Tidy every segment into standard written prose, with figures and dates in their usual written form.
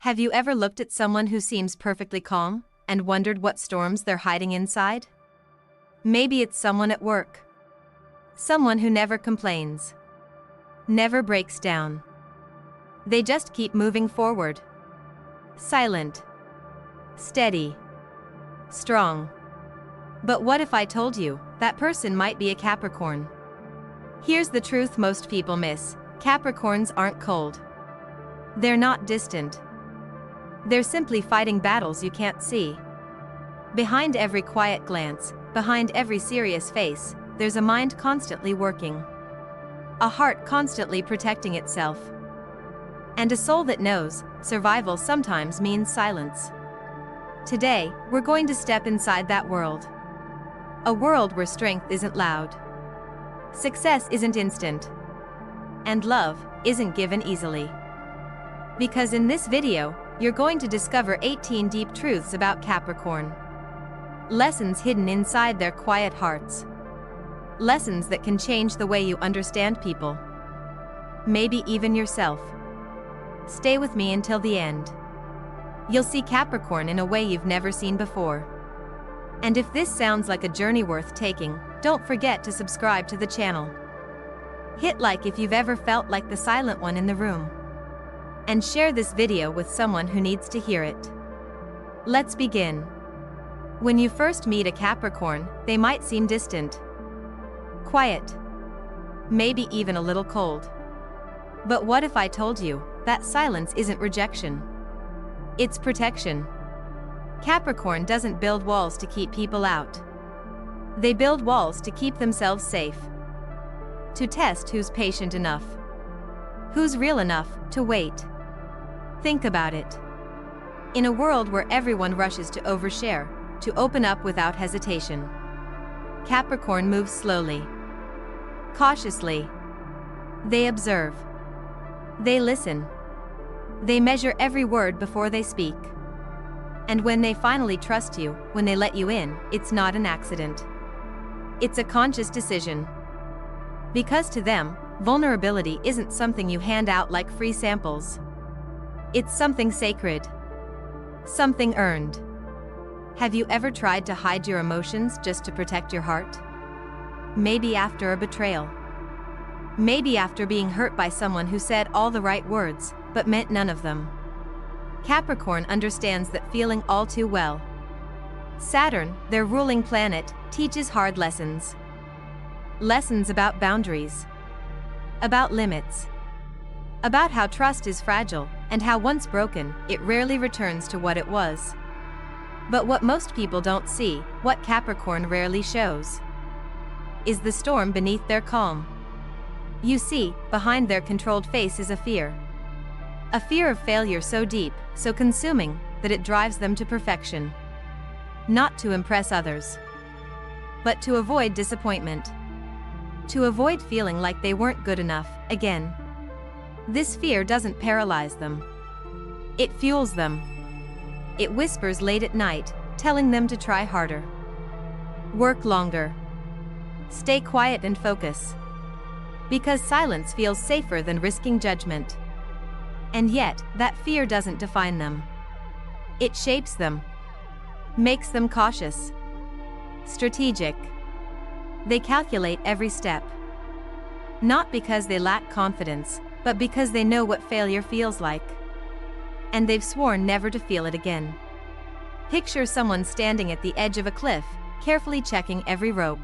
Have you ever looked at someone who seems perfectly calm and wondered what storms they're hiding inside? Maybe it's someone at work. Someone who never complains. Never breaks down. They just keep moving forward. Silent. Steady. Strong. But what if I told you that person might be a Capricorn? Here's the truth most people miss. Capricorns aren't cold. They're not distant. They're simply fighting battles you can't see. Behind every quiet glance, behind every serious face, there's a mind constantly working. A heart constantly protecting itself. And a soul that knows survival sometimes means silence. Today, we're going to step inside that world. A world where strength isn't loud. Success isn't instant. And love isn't given easily. Because in this video, you're going to discover 18 deep truths about Capricorn. Lessons hidden inside their quiet hearts. Lessons that can change the way you understand people. Maybe even yourself. Stay with me until the end. You'll see Capricorn in a way you've never seen before. And if this sounds like a journey worth taking, don't forget to subscribe to the channel. Hit like if you've ever felt like the silent one in the room. And share this video with someone who needs to hear it. Let's begin. When you first meet a Capricorn, they might seem distant. Quiet. Maybe even a little cold. But what if I told you that silence isn't rejection? It's protection. Capricorn doesn't build walls to keep people out. They build walls to keep themselves safe. To test who's patient enough. Who's real enough to wait. Think about it. In a world where everyone rushes to overshare, to open up without hesitation, Capricorn moves slowly. Cautiously. They observe. They listen. They measure every word before they speak. And when they finally trust you, when they let you in, it's not an accident. It's a conscious decision. Because to them, vulnerability isn't something you hand out like free samples. It's something sacred. Something earned. Have you ever tried to hide your emotions just to protect your heart? Maybe after a betrayal. Maybe after being hurt by someone who said all the right words, but meant none of them. Capricorn understands that feeling all too well. Saturn, their ruling planet, teaches hard lessons. Lessons about boundaries. About limits. About how trust is fragile, and how once broken, it rarely returns to what it was. But what most people don't see, what Capricorn rarely shows, is the storm beneath their calm. You see, behind their controlled face is a fear. A fear of failure so deep, so consuming, that it drives them to perfection. Not to impress others, but to avoid disappointment. To avoid feeling like they weren't good enough, again. This fear doesn't paralyze them. It fuels them. It whispers late at night, telling them to try harder. Work longer. Stay quiet and focus. Because silence feels safer than risking judgment. And yet, that fear doesn't define them. It shapes them. Makes them cautious. Strategic. They calculate every step. Not because they lack confidence, but because they know what failure feels like. And they've sworn never to feel it again. Picture someone standing at the edge of a cliff, carefully checking every rope.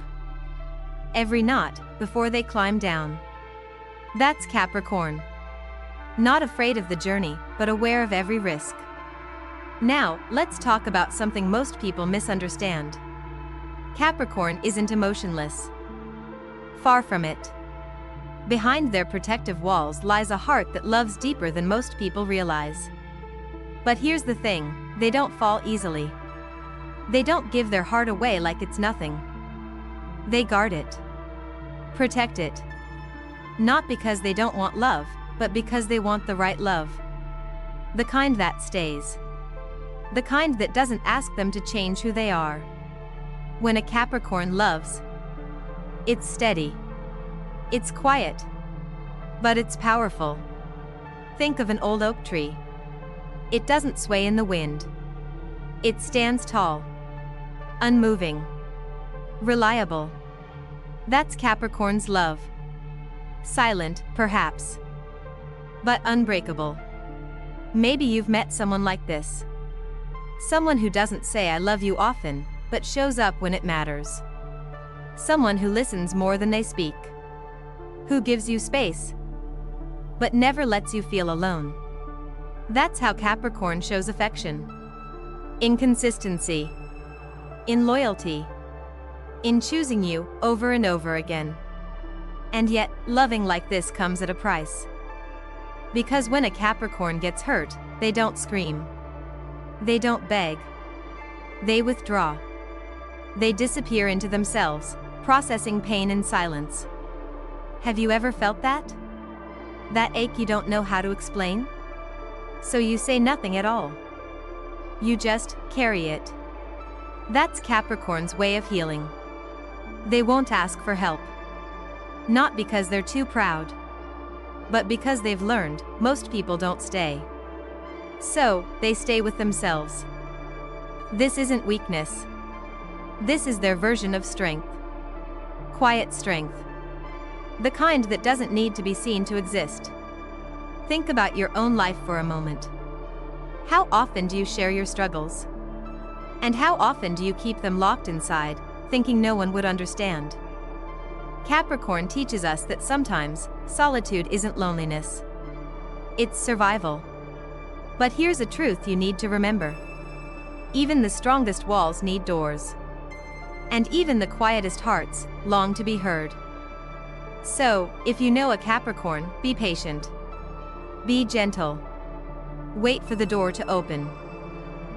Every knot, before they climb down. That's Capricorn. Not afraid of the journey, but aware of every risk. Now, let's talk about something most people misunderstand. Capricorn isn't emotionless. Far from it. Behind their protective walls lies a heart that loves deeper than most people realize. But here's the thing, they don't fall easily. They don't give their heart away like it's nothing. They guard it. Protect it. Not because they don't want love, but because they want the right love. The kind that stays. The kind that doesn't ask them to change who they are. When a Capricorn loves, it's steady. It's quiet. But it's powerful. Think of an old oak tree. It doesn't sway in the wind. It stands tall. Unmoving. Reliable. That's Capricorn's love. Silent, perhaps. But unbreakable. Maybe you've met someone like this. Someone who doesn't say I love you often, but shows up when it matters. Someone who listens more than they speak. Who gives you space, but never lets you feel alone. That's how Capricorn shows affection. In consistency. In loyalty. In choosing you over and over again. And yet, loving like this comes at a price. Because when a Capricorn gets hurt, they don't scream. They don't beg. They withdraw. They disappear into themselves, processing pain in silence. Have you ever felt that? That ache you don't know how to explain? So you say nothing at all. You just carry it. That's Capricorn's way of healing. They won't ask for help. Not because they're too proud, but because they've learned most people don't stay. So, they stay with themselves. This isn't weakness. This is their version of strength. Quiet strength. The kind that doesn't need to be seen to exist. Think about your own life for a moment. How often do you share your struggles? And how often do you keep them locked inside, thinking no one would understand? Capricorn teaches us that sometimes, solitude isn't loneliness. It's survival. But here's a truth you need to remember. Even the strongest walls need doors. And even the quietest hearts long to be heard. So, if you know a Capricorn, be patient. Be gentle. Wait for the door to open.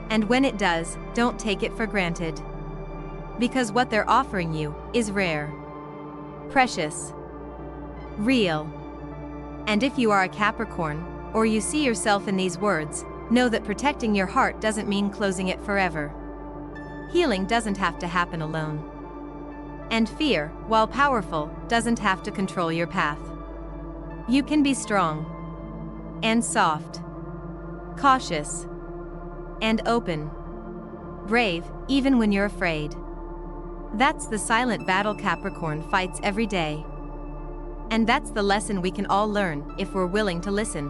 And when it does, don't take it for granted. Because what they're offering you is rare. Precious. Real. And if you are a Capricorn, or you see yourself in these words, know that protecting your heart doesn't mean closing it forever. Healing doesn't have to happen alone. And fear, while powerful, doesn't have to control your path. You can be strong. And soft. Cautious. And open. Brave, even when you're afraid. That's the silent battle Capricorn fights every day. And that's the lesson we can all learn if we're willing to listen.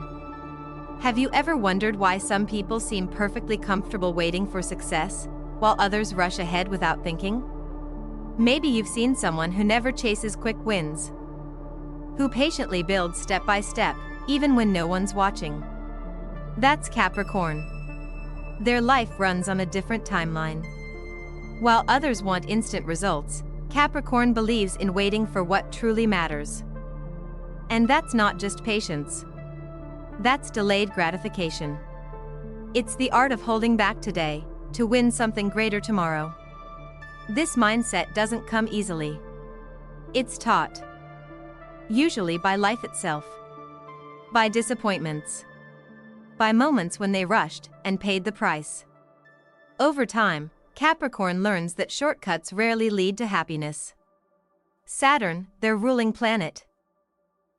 Have you ever wondered why some people seem perfectly comfortable waiting for success, while others rush ahead without thinking? Maybe you've seen someone who never chases quick wins. Who patiently builds step by step, even when no one's watching. That's Capricorn. Their life runs on a different timeline. While others want instant results, Capricorn believes in waiting for what truly matters. And that's not just patience. That's delayed gratification. It's the art of holding back today, to win something greater tomorrow. This mindset doesn't come easily. It's taught. Usually by life itself. By disappointments. By moments when they rushed and paid the price. Over time, Capricorn learns that shortcuts rarely lead to happiness. Saturn, their ruling planet,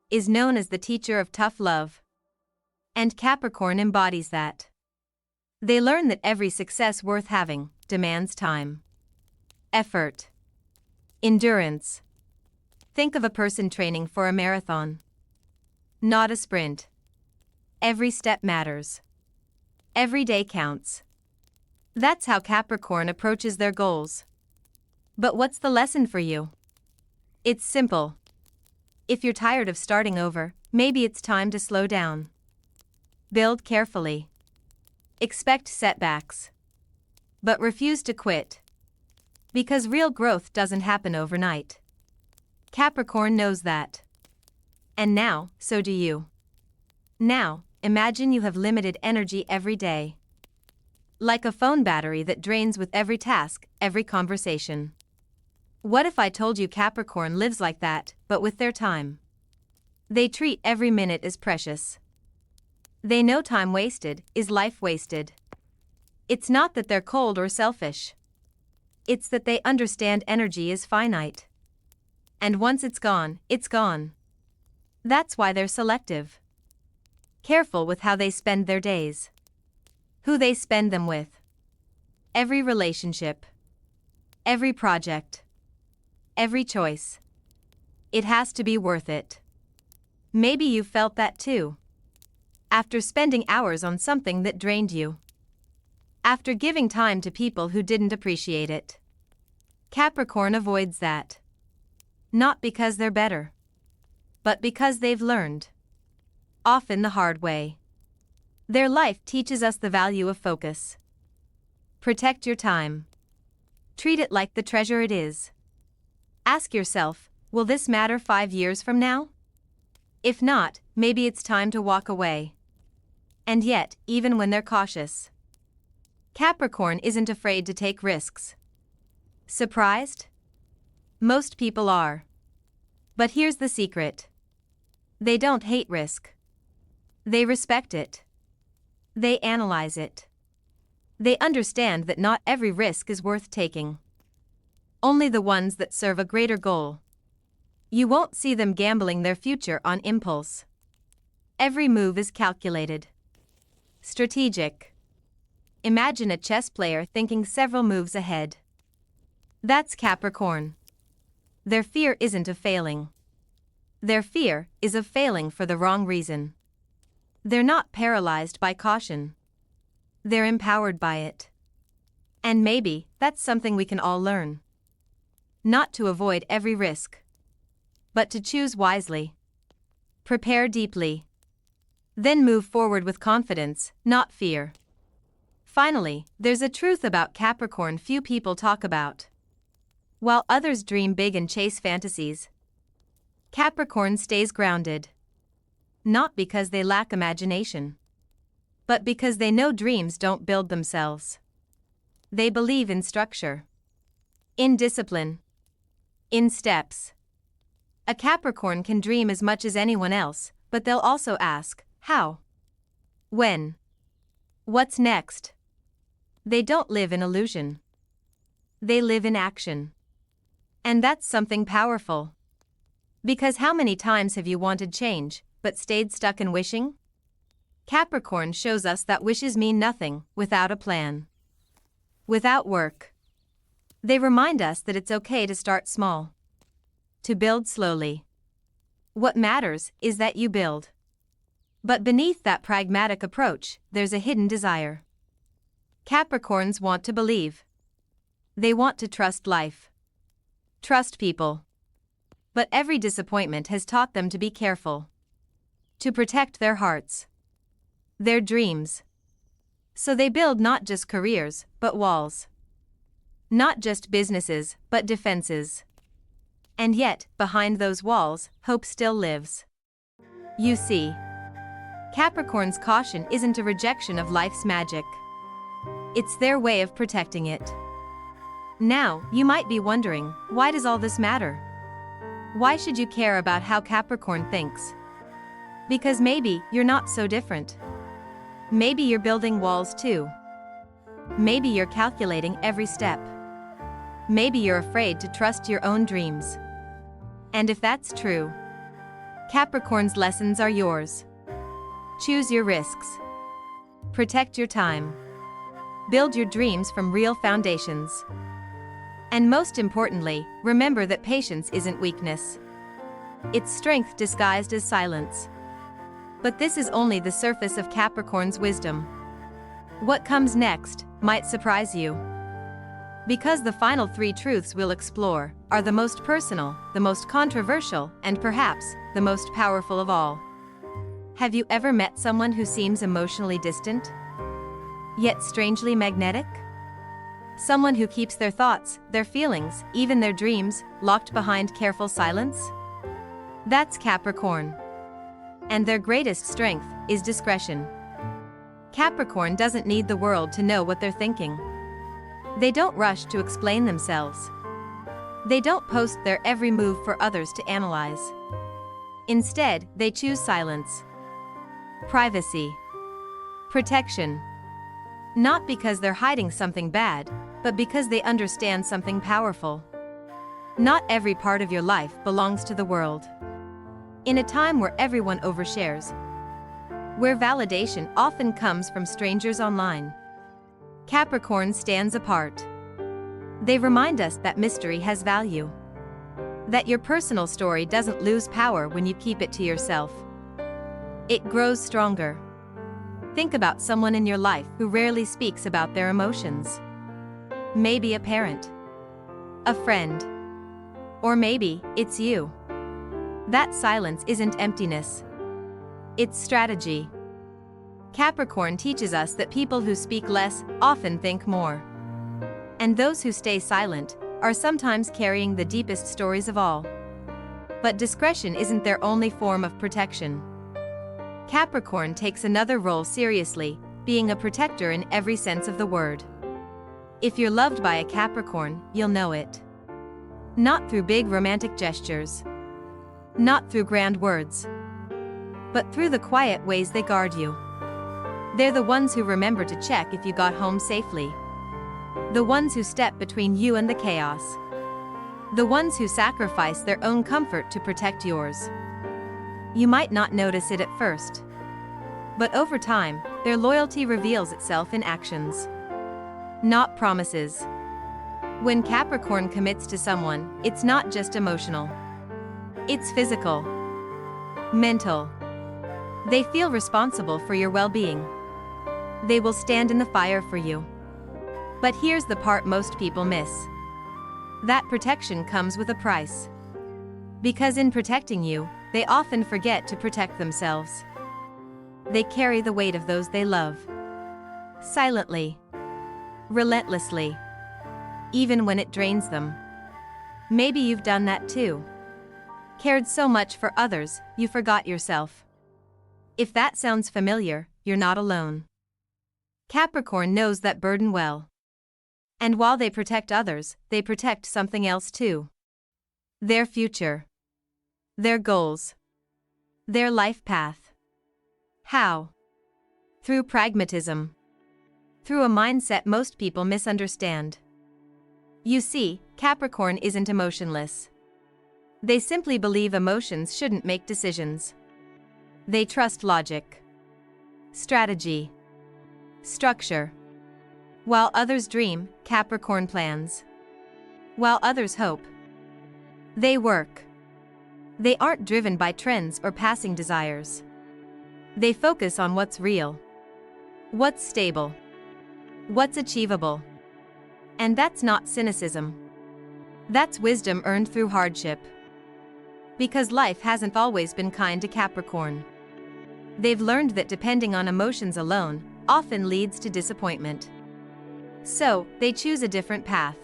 is known as the teacher of tough love. And Capricorn embodies that. They learn that every success worth having demands time. Effort. Endurance. Think of a person training for a marathon. Not a sprint. Every step matters. Every day counts. That's how Capricorn approaches their goals. But what's the lesson for you? It's simple. If you're tired of starting over, maybe it's time to slow down. Build carefully. Expect setbacks. But refuse to quit. Because real growth doesn't happen overnight. Capricorn knows that. And now, so do you. Now, imagine you have limited energy every day. Like a phone battery that drains with every task, every conversation. What if I told you Capricorn lives like that, but with their time? They treat every minute as precious. They know time wasted is life wasted. It's not that they're cold or selfish. It's that they understand energy is finite. And once it's gone, it's gone. That's why they're selective. Careful with how they spend their days. who they spend them with. Every relationship. Every project. Every choice. It has to be worth it. Maybe you felt that too. After spending hours on something that drained you. After giving time to people who didn't appreciate it. Capricorn avoids that. Not because they're better, but because they've learned. Often the hard way. Their life teaches us the value of focus. Protect your time. Treat it like the treasure it is. Ask yourself, will this matter 5 years from now? If not, maybe it's time to walk away. And yet, even when they're cautious, Capricorn isn't afraid to take risks. Surprised? Most people are. But here's the secret. They don't hate risk. They respect it. They analyze it. They understand that not every risk is worth taking. Only the ones that serve a greater goal. You won't see them gambling their future on impulse. Every move is calculated. Strategic. Imagine a chess player thinking several moves ahead. That's Capricorn. Their fear isn't of failing. Their fear is of failing for the wrong reason. They're not paralyzed by caution. They're empowered by it. And maybe that's something we can all learn. Not to avoid every risk, but to choose wisely. Prepare deeply. Then move forward with confidence, not fear. Finally, there's a truth about Capricorn few people talk about. While others dream big and chase fantasies, Capricorn stays grounded. Not because they lack imagination, but because they know dreams don't build themselves. They believe in structure, in discipline, in steps. A Capricorn can dream as much as anyone else, but they'll also ask, how? When? What's next? They don't live in illusion. They live in action. And that's something powerful. Because how many times have you wanted change, but stayed stuck in wishing? Capricorn shows us that wishes mean nothing without a plan. Without work. They remind us that it's okay to start small. To build slowly. What matters is that you build. But beneath that pragmatic approach, there's a hidden desire. Capricorns want to believe. They want to trust life. Trust people. But every disappointment has taught them to be careful. To protect their hearts. Their dreams. So they build not just careers, but walls. Not just businesses, but defenses. And yet, behind those walls, hope still lives. You see, Capricorn's caution isn't a rejection of life's magic. It's their way of protecting it. Now, you might be wondering, why does all this matter? Why should you care about how Capricorn thinks? Because maybe you're not so different. Maybe you're building walls too. Maybe you're calculating every step. Maybe you're afraid to trust your own dreams. And if that's true, Capricorn's lessons are yours. Choose your risks. Protect your time. Build your dreams from real foundations. And most importantly, remember that patience isn't weakness. It's strength disguised as silence. But this is only the surface of Capricorn's wisdom. What comes next might surprise you. Because the final 3 truths we'll explore are the most personal, the most controversial, and perhaps the most powerful of all. Have you ever met someone who seems emotionally distant, yet strangely magnetic? Someone who keeps their thoughts, their feelings, even their dreams, locked behind careful silence? That's Capricorn. And their greatest strength is discretion. Capricorn doesn't need the world to know what they're thinking. They don't rush to explain themselves. They don't post their every move for others to analyze. Instead, they choose silence. Privacy. Protection. Not because they're hiding something bad, but because they understand something powerful. Not every part of your life belongs to the world. In a time where everyone overshares, where validation often comes from strangers online. Capricorn stands apart. They remind us that mystery has value. That your personal story doesn't lose power when you keep it to yourself. It grows stronger. Think about someone in your life who rarely speaks about their emotions. Maybe a parent, a friend, or maybe it's you. That silence isn't emptiness. It's strategy. Capricorn teaches us that people who speak less often think more. And those who stay silent are sometimes carrying the deepest stories of all. But discretion isn't their only form of protection. Capricorn takes another role seriously, being a protector in every sense of the word. If you're loved by a Capricorn, you'll know it. Not through big romantic gestures. Not through grand words. But through the quiet ways they guard you. They're the ones who remember to check if you got home safely. The ones who step between you and the chaos. The ones who sacrifice their own comfort to protect yours. You might not notice it at first. But over time, their loyalty reveals itself in actions. Not promises. When Capricorn commits to someone, it's not just emotional. It's physical. Mental. They feel responsible for your well-being. They will stand in the fire for you. But here's the part most people miss. That protection comes with a price. Because in protecting you, they often forget to protect themselves. They carry the weight of those they love. Silently. Relentlessly. Even when it drains them. Maybe you've done that too. Cared so much for others, you forgot yourself. If that sounds familiar, you're not alone. Capricorn knows that burden well. And while they protect others, they protect something else too. Their future. Their goals. Their life path. How? Through pragmatism. Through a mindset most people misunderstand. You see, Capricorn isn't emotionless. They simply believe emotions shouldn't make decisions. They trust logic, strategy, structure. While others dream, Capricorn plans. While others hope, they work. They aren't driven by trends or passing desires. They focus on what's real, what's stable, what's achievable. And that's not cynicism. That's wisdom earned through hardship. Because life hasn't always been kind to Capricorn. They've learned that depending on emotions alone often leads to disappointment. So, they choose a different path.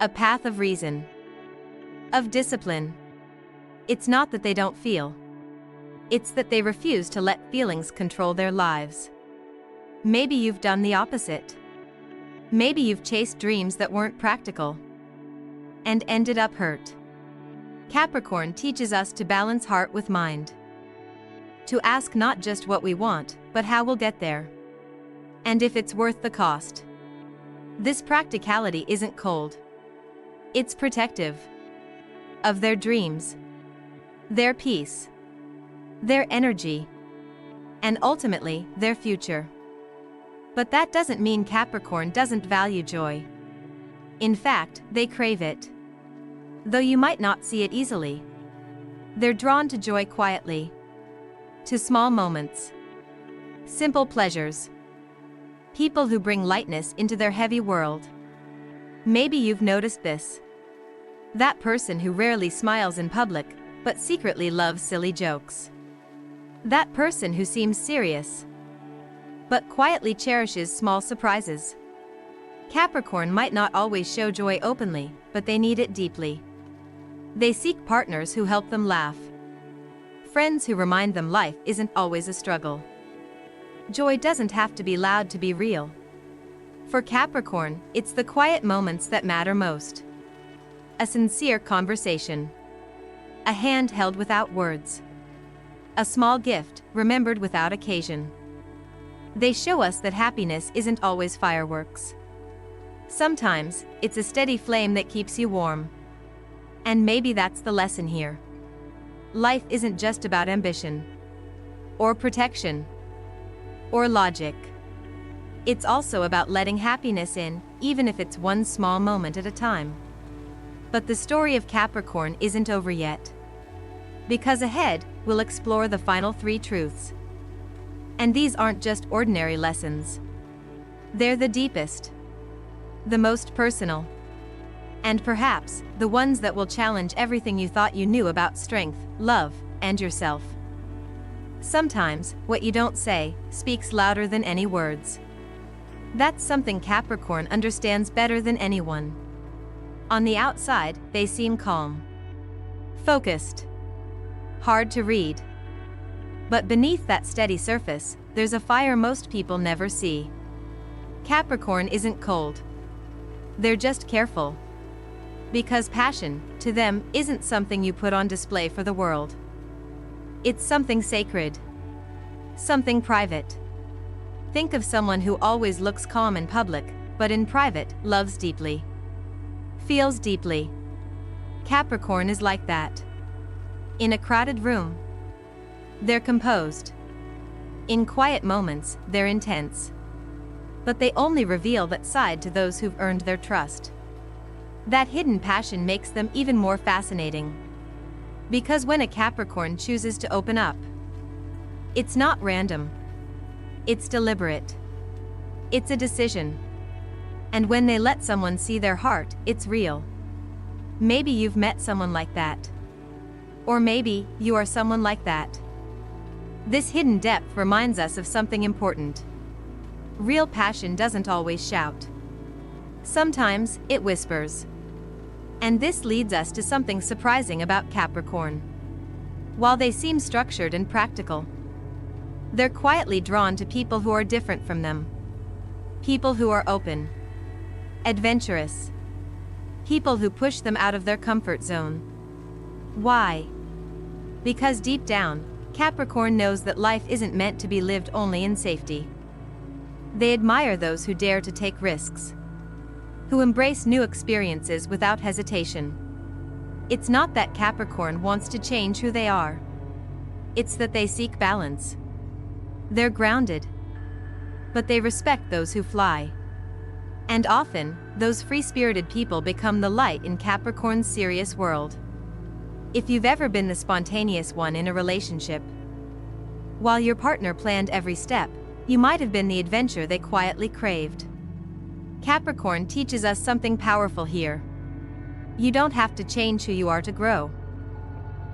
A path of reason. Of discipline. It's not that they don't feel. It's that they refuse to let feelings control their lives. Maybe you've done the opposite. Maybe you've chased dreams that weren't practical. And ended up hurt. Capricorn teaches us to balance heart with mind. To ask not just what we want, but how we'll get there. And if it's worth the cost. This practicality isn't cold. It's protective. Of their dreams. Their peace. Their energy. And ultimately, their future. But that doesn't mean Capricorn doesn't value joy. In fact, they crave it. Though you might not see it easily. They're drawn to joy quietly. To small moments. Simple pleasures. People who bring lightness into their heavy world. Maybe you've noticed this. That person who rarely smiles in public, but secretly loves silly jokes. That person who seems serious, but quietly cherishes small surprises. Capricorn might not always show joy openly, but they need it deeply. They seek partners who help them laugh. Friends who remind them life isn't always a struggle. Joy doesn't have to be loud to be real. For Capricorn, it's the quiet moments that matter most. A sincere conversation. A hand held without words. A small gift, remembered without occasion. They show us that happiness isn't always fireworks. Sometimes, it's a steady flame that keeps you warm. And maybe that's the lesson here. Life isn't just about ambition. or protection, or logic. It's also about letting happiness in, even if it's one small moment at a time. But the story of Capricorn isn't over yet. Because ahead, we'll explore the final 3 truths. And these aren't just ordinary lessons. They're the deepest, the most personal, and perhaps the ones that will challenge everything you thought you knew about strength, love, and yourself. Sometimes, what you don't say speaks louder than any words. That's something Capricorn understands better than anyone. On the outside, they seem calm, focused, hard to read. But beneath that steady surface, there's a fire most people never see. Capricorn isn't cold. They're just careful. Because passion, to them, isn't something you put on display for the world. It's something sacred. Something private. Think of someone who always looks calm in public, but in private, loves deeply. Feels deeply. Capricorn is like that. In a crowded room, they're composed. In quiet moments, they're intense. But they only reveal that side to those who've earned their trust. That hidden passion makes them even more fascinating. Because when a Capricorn chooses to open up, it's not random. It's deliberate. It's a decision. And when they let someone see their heart, it's real. Maybe you've met someone like that. Or maybe you are someone like that. This hidden depth reminds us of something important. Real passion doesn't always shout. Sometimes, it whispers. And this leads us to something surprising about Capricorn. While they seem structured and practical, they're quietly drawn to people who are different from them. People who are open, adventurous. People who push them out of their comfort zone. Why? Because deep down, Capricorn knows that life isn't meant to be lived only in safety. They admire those who dare to take risks, who embrace new experiences without hesitation. It's not that Capricorn wants to change who they are. It's that they seek balance. They're grounded, but they respect those who fly. And often, those free-spirited people become the light in Capricorn's serious world. If you've ever been the spontaneous one in a relationship, while your partner planned every step, you might have been the adventure they quietly craved. Capricorn teaches us something powerful here. You don't have to change who you are to grow.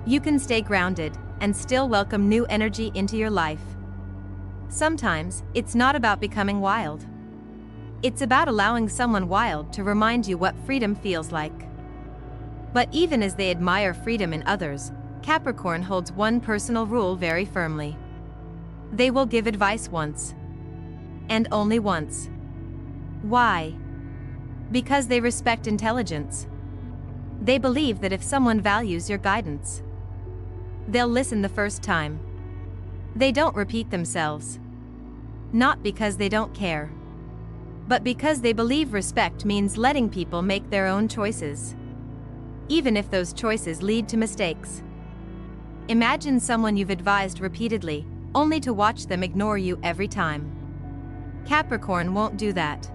You can stay grounded and still welcome new energy into your life. Sometimes, it's not about becoming wild. It's about allowing someone wild to remind you what freedom feels like. But even as they admire freedom in others, Capricorn holds one personal rule very firmly. They will give advice once. And only once. Why? Because they respect intelligence. They believe that if someone values your guidance, they'll listen the first time. They don't repeat themselves. Not because they don't care, but because they believe respect means letting people make their own choices, even if those choices lead to mistakes. Imagine someone you've advised repeatedly, only to watch them ignore you every time. Capricorn won't do that.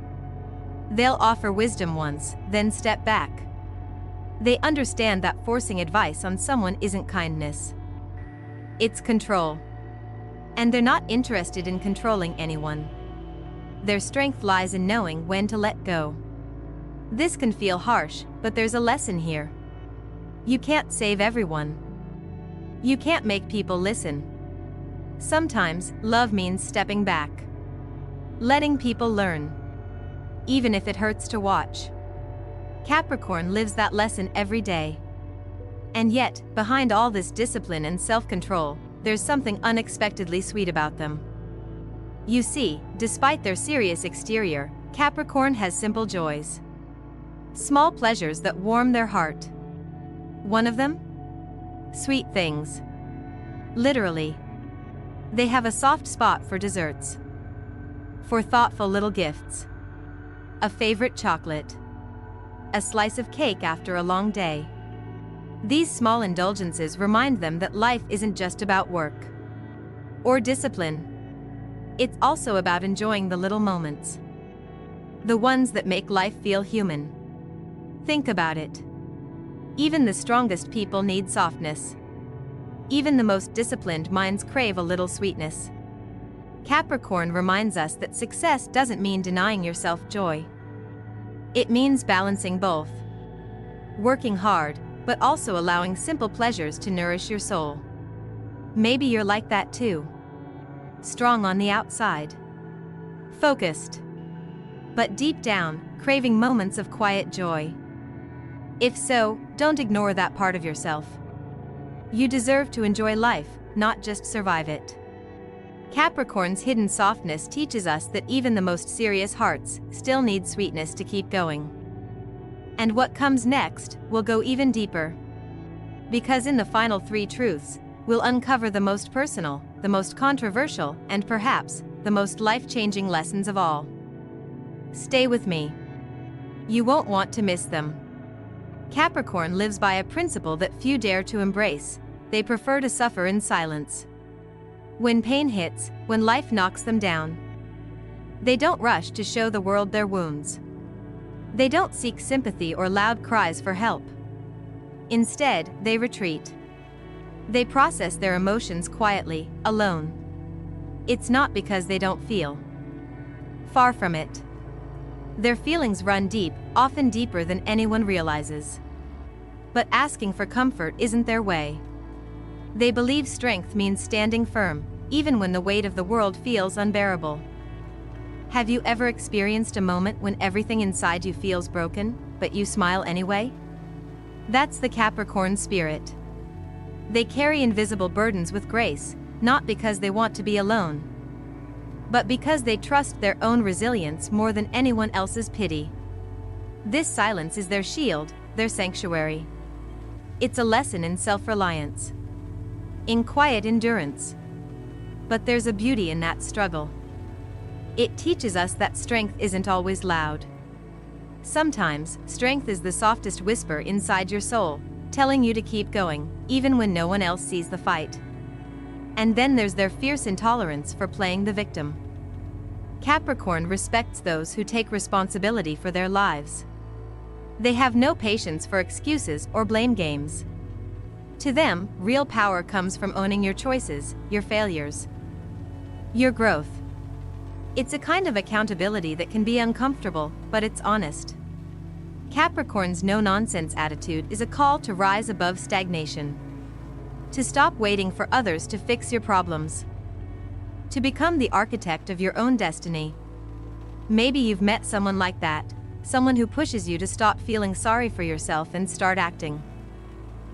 They'll offer wisdom once, then step back. They understand that forcing advice on someone isn't kindness. It's control. And they're not interested in controlling anyone. Their strength lies in knowing when to let go. This can feel harsh, but there's a lesson here. You can't save everyone. You can't make people listen. Sometimes, love means stepping back. Letting people learn. Even if it hurts to watch. Capricorn lives that lesson every day. And yet, behind all this discipline and self-control, there's something unexpectedly sweet about them. You see, despite their serious exterior, Capricorn has simple joys. Small pleasures that warm their heart. One of them? Sweet things. Literally. They have a soft spot for desserts. For thoughtful little gifts. A favorite chocolate. A slice of cake after a long day. These small indulgences remind them that life isn't just about work. or discipline. It's also about enjoying the little moments. The ones that make life feel human. Think about it. Even the strongest people need softness. Even the most disciplined minds crave a little sweetness. Capricorn reminds us that success doesn't mean denying yourself joy. It means balancing both. Working hard, but also allowing simple pleasures to nourish your soul. Maybe you're like that too. Strong on the outside. Focused. But deep down, craving moments of quiet joy. If so, don't ignore that part of yourself. You deserve to enjoy life, not just survive it. Capricorn's hidden softness teaches us that even the most serious hearts still need sweetness to keep going. And what comes next will go even deeper. Because in the final 3 truths, we'll uncover the most personal, the most controversial, and perhaps the most life-changing lessons of all. Stay with me. You won't want to miss them. Capricorn lives by a principle that few dare to embrace. They prefer to suffer in silence. When pain hits, when life knocks them down, they don't rush to show the world their wounds. They don't seek sympathy or loud cries for help. Instead, they retreat. They process their emotions quietly, alone. It's not because they don't feel. Far from it. Their feelings run deep, often deeper than anyone realizes. But asking for comfort isn't their way. They believe strength means standing firm, even when the weight of the world feels unbearable. Have you ever experienced a moment when everything inside you feels broken, but you smile anyway? That's the Capricorn spirit. They carry invisible burdens with grace, not because they want to be alone, but because they trust their own resilience more than anyone else's pity. This silence is their shield, their sanctuary. It's a lesson in self-reliance, in quiet endurance. But there's a beauty in that struggle. It teaches us that strength isn't always loud. Sometimes, strength is the softest whisper inside your soul, telling you to keep going, even when no one else sees the fight. And then there's their fierce intolerance for playing the victim. Capricorn respects those who take responsibility for their lives. They have no patience for excuses or blame games. To them, real power comes from owning your choices, your failures, your growth. It's a kind of accountability that can be uncomfortable, but it's honest. Capricorn's no-nonsense attitude is a call to rise above stagnation. To stop waiting for others to fix your problems. To become the architect of your own destiny. Maybe you've met someone like that, someone who pushes you to stop feeling sorry for yourself and start acting.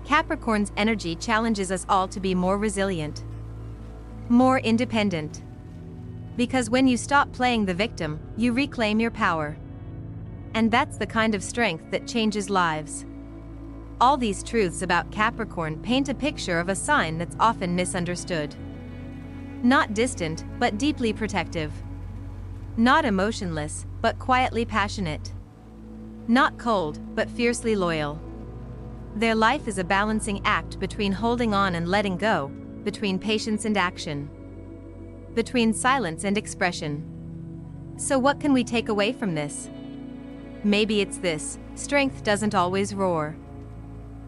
Capricorn's energy challenges us all to be more resilient, more independent. Because when you stop playing the victim, you reclaim your power. And that's the kind of strength that changes lives. All these truths about Capricorn paint a picture of a sign that's often misunderstood. Not distant, but deeply protective. Not emotionless, but quietly passionate. Not cold, but fiercely loyal. Their life is a balancing act between holding on and letting go, between patience and action, between silence and expression. So what can we take away from this? Maybe it's this: strength doesn't always roar.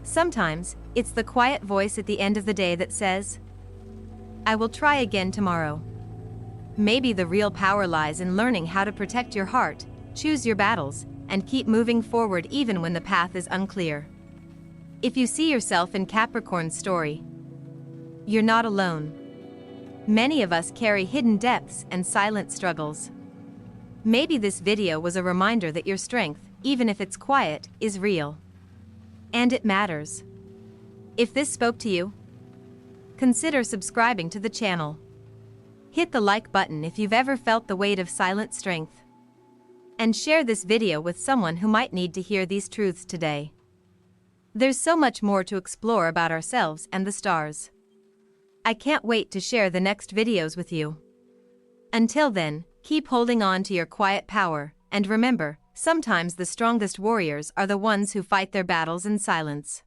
Sometimes, it's the quiet voice at the end of the day that says, "I will try again tomorrow." Maybe the real power lies in learning how to protect your heart, choose your battles, and keep moving forward even when the path is unclear. If you see yourself in Capricorn's story, you're not alone. Many of us carry hidden depths and silent struggles. Maybe this video was a reminder that your strength, even if it's quiet, is real. And it matters. If this spoke to you, consider subscribing to the channel. Hit the like button if you've ever felt the weight of silent strength. And share this video with someone who might need to hear these truths today. There's so much more to explore about ourselves and the stars. I can't wait to share the next videos with you. Until then, keep holding on to your quiet power, and remember, sometimes the strongest warriors are the ones who fight their battles in silence.